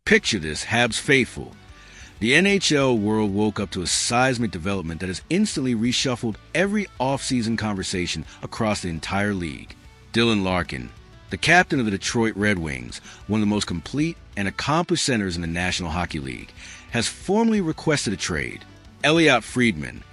Picture this, Habs faithful. The NHL world woke up to a seismic development that has instantly reshuffled every offseason conversation across the entire league. Dylan Larkin, the captain of the Detroit Red Wings, one of the most complete and accomplished centers in the National Hockey League, has formally requested a trade. Elliotte Friedman,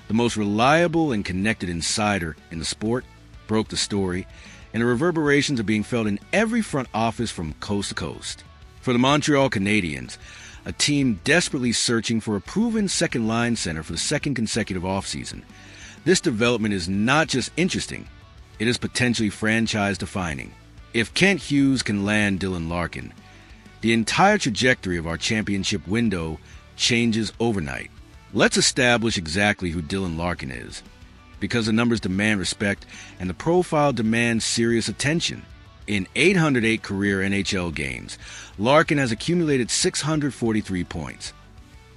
the most reliable and connected insider in the sport, broke the story, and the reverberations are being felt in every front office from coast to coast. For the Montreal Canadiens, a team desperately searching for a proven second-line center for the second consecutive offseason, this development is not just interesting, it is potentially franchise-defining. If Kent Hughes can land Dylan Larkin, the entire trajectory of our championship window changes overnight. Let's establish exactly who Dylan Larkin is, because the numbers demand respect and the profile demands serious attention. In 808 career NHL games, Larkin has accumulated 643 points,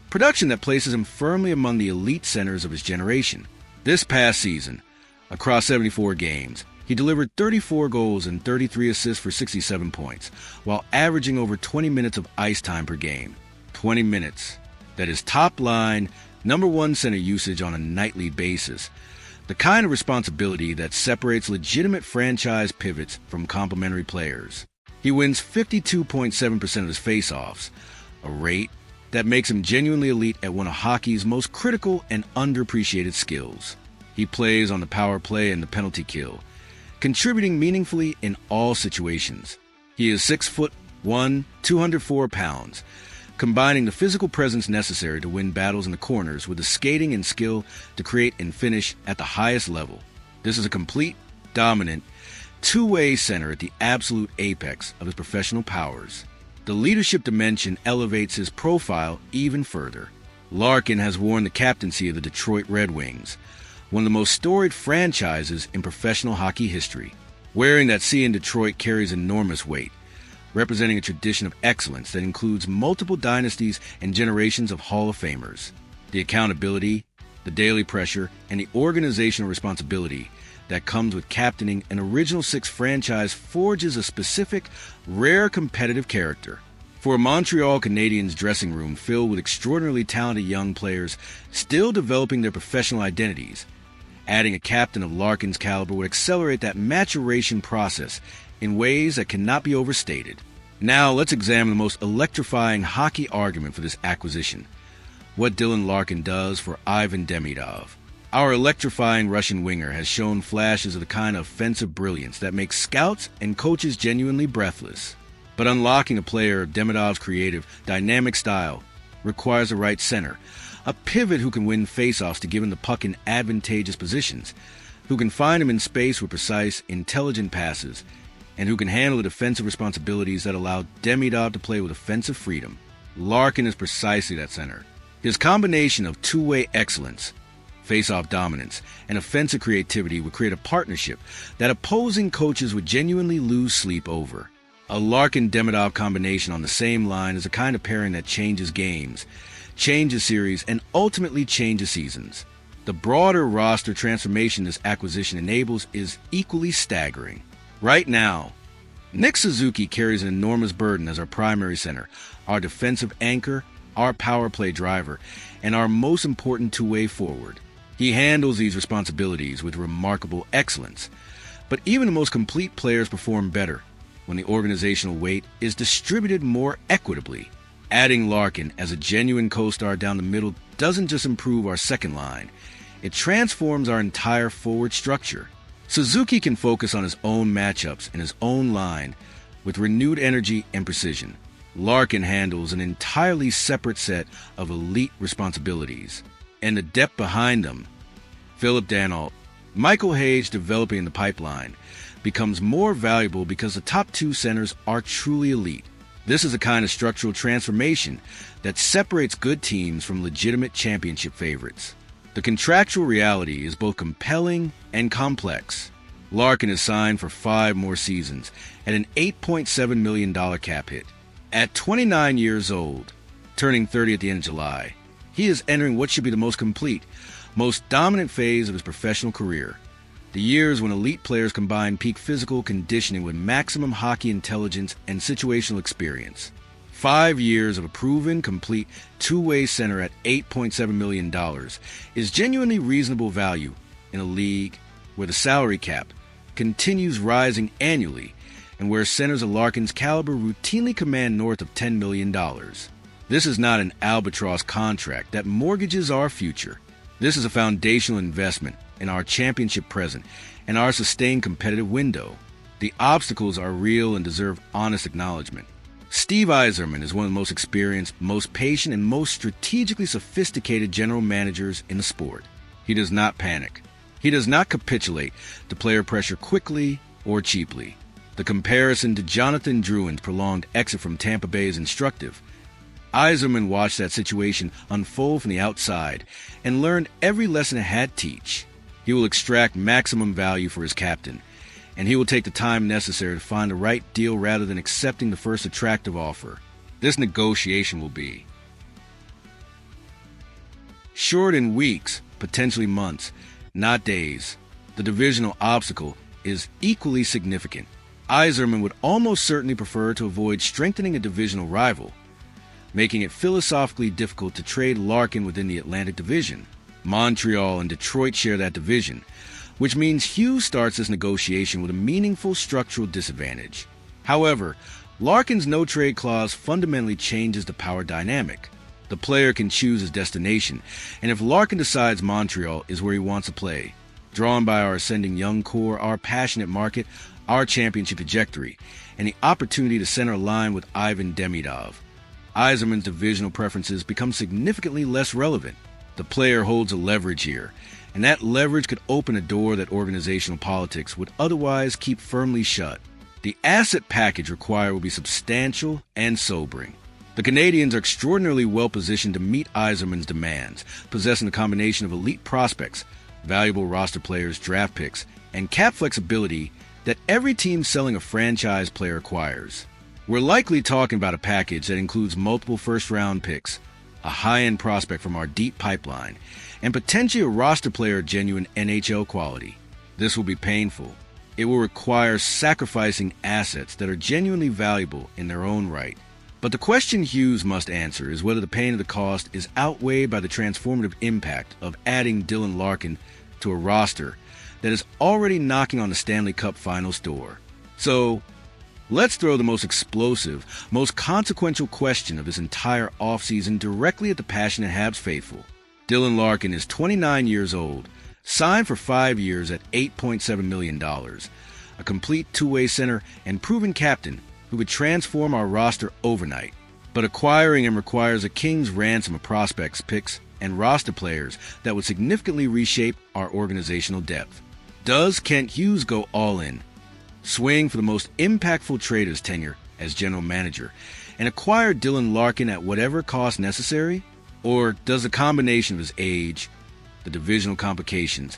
production that places him firmly among the elite centers of his generation. This past season, across 74 games, he delivered 34 goals and 33 assists for 67 points, while averaging over 20 minutes of ice time per game. 20 minutes. That is top-line, number one center usage on a nightly basis. The kind of responsibility that separates legitimate franchise pivots from complementary players. He wins 52.7% of his face-offs, a rate that makes him genuinely elite at one of hockey's most critical and underappreciated skills. He plays on the power play and the penalty kill, contributing meaningfully in all situations. He is 6'1", 204 pounds, combining the physical presence necessary to win battles in the corners with the skating and skill to create and finish at the highest level. This is a complete, dominant, two-way center at the absolute apex of his professional powers. The leadership dimension elevates his profile even further. Larkin has worn the captaincy of the Detroit Red Wings, one of the most storied franchises in professional hockey history. Wearing that C in Detroit carries enormous weight, representing a tradition of excellence that includes multiple dynasties and generations of Hall of Famers. The accountability, the daily pressure, and the organizational responsibility that comes with captaining an Original Six franchise forges a specific, rare competitive character. For a Montreal Canadiens dressing room filled with extraordinarily talented young players still developing their professional identities, adding a captain of Larkin's caliber would accelerate that maturation process in ways that cannot be overstated. Now let's examine the most electrifying hockey argument for this acquisition: what Dylan Larkin does for Ivan Demidov. Our electrifying Russian winger has shown flashes of the kind of offensive brilliance that makes scouts and coaches genuinely breathless. But unlocking a player of Demidov's creative, dynamic style requires a right center, a pivot who can win faceoffs to give him the puck in advantageous positions, who can find him in space with precise, intelligent passes, and who can handle the defensive responsibilities that allow Demidov to play with offensive freedom. Larkin is precisely that center. His combination of two-way excellence, face-off dominance, and offensive creativity would create a partnership that opposing coaches would genuinely lose sleep over. A Larkin-Demidov combination on the same line is a kind of pairing that changes games, changes series, and ultimately changes seasons. The broader roster transformation this acquisition enables is equally staggering. Right now, Nick Suzuki carries an enormous burden as our primary center, our defensive anchor, our power play driver, and our most important two-way forward. He handles these responsibilities with remarkable excellence. But even the most complete players perform better when the organizational weight is distributed more equitably. Adding Larkin as a genuine co-star down the middle doesn't just improve our second line, it transforms our entire forward structure. Suzuki can focus on his own matchups and his own line with renewed energy and precision. Larkin handles an entirely separate set of elite responsibilities. And the depth behind them, Philip Danault, Michael Hayes developing in the pipeline, becomes more valuable because the top two centers are truly elite. This is a kind of structural transformation that separates good teams from legitimate championship favorites. The contractual reality is both compelling and complex. Larkin is signed for 5 more seasons at an $8.7 million cap hit. At 29 years old, turning 30 at the end of July, he is entering what should be the most complete, most dominant phase of his professional career. The years when elite players combine peak physical conditioning with maximum hockey intelligence and situational experience. 5 years of a proven, complete, two-way center at $8.7 million is genuinely reasonable value in a league where the salary cap continues rising annually and where centers of Larkin's caliber routinely command north of $10 million. This is not an albatross contract that mortgages our future. This is a foundational investment in our championship present and our sustained competitive window. The obstacles are real and deserve honest acknowledgement. Steve Yzerman is one of the most experienced, most patient, and most strategically sophisticated general managers in the sport. He does not panic. He does not capitulate to player pressure quickly or cheaply. The comparison to Jonathan Drouin's prolonged exit from Tampa Bay is instructive. Yzerman watched that situation unfold from the outside and learned every lesson it had to teach. He will extract maximum value for his captain, and he will take the time necessary to find the right deal rather than accepting the first attractive offer. This negotiation will be short in weeks, potentially months, not days. The divisional obstacle is equally significant. Yzerman would almost certainly prefer to avoid strengthening a divisional rival, making it philosophically difficult to trade Larkin within the Atlantic Division. Montreal and Detroit share that division, which means Hughes starts this negotiation with a meaningful structural disadvantage. However, Larkin's no-trade clause fundamentally changes the power dynamic. The player can choose his destination, and if Larkin decides Montreal is where he wants to play, drawn by our ascending young core, our passionate market, our championship trajectory, and the opportunity to center a line with Ivan Demidov, Yzerman's divisional preferences become significantly less relevant. The player holds a leverage here, and that leverage could open a door that organizational politics would otherwise keep firmly shut. The asset package required will be substantial and sobering. The Canadiens are extraordinarily well positioned to meet Yzerman's demands, possessing a combination of elite prospects, valuable roster players, draft picks, and cap flexibility that every team selling a franchise player acquires. We're likely talking about a package that includes multiple first-round picks, a high-end prospect from our deep pipeline, and potentially a roster player of genuine NHL quality. This will be painful. It will require sacrificing assets that are genuinely valuable in their own right. But the question Hughes must answer is whether the pain of the cost is outweighed by the transformative impact of adding Dylan Larkin to a roster that is already knocking on the Stanley Cup Finals door. So, let's throw the most explosive, most consequential question of this entire offseason directly at the passionate Habs faithful. Dylan Larkin is 29 years old, signed for 5 years at $8.7 million, a complete two-way center and proven captain who would transform our roster overnight. But acquiring him requires a king's ransom of prospects, picks, and roster players that would significantly reshape our organizational depth. Does Kent Hughes go all in, swing for the most impactful trade of his tenure as general manager, and acquire Dylan Larkin at whatever cost necessary? Or does the combination of his age, the divisional complications,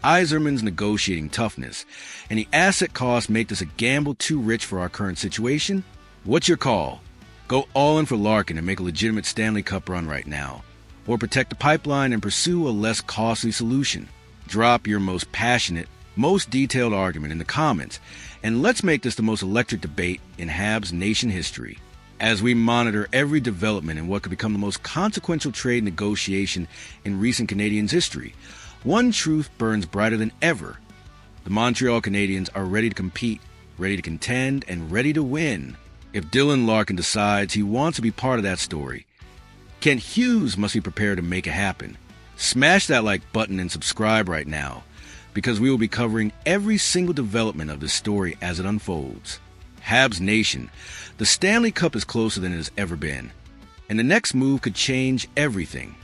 Yzerman's negotiating toughness, and the asset cost make this a gamble too rich for our current situation? What's your call? Go all in for Larkin and make a legitimate Stanley Cup run right now, or protect the pipeline and pursue a less costly solution. Drop your most passionate, most detailed argument in the comments, and let's make this the most electric debate in Habs Nation history. As we monitor every development in what could become the most consequential trade negotiation in recent Canadiens history, one truth burns brighter than ever. The Montreal Canadiens are ready to compete, ready to contend, and ready to win. If Dylan Larkin decides he wants to be part of that story, Kent Hughes must be prepared to make it happen. Smash that like button and subscribe right now, because we will be covering every single development of this story as it unfolds. Habs Nation, the Stanley Cup is closer than it has ever been, and the next move could change everything.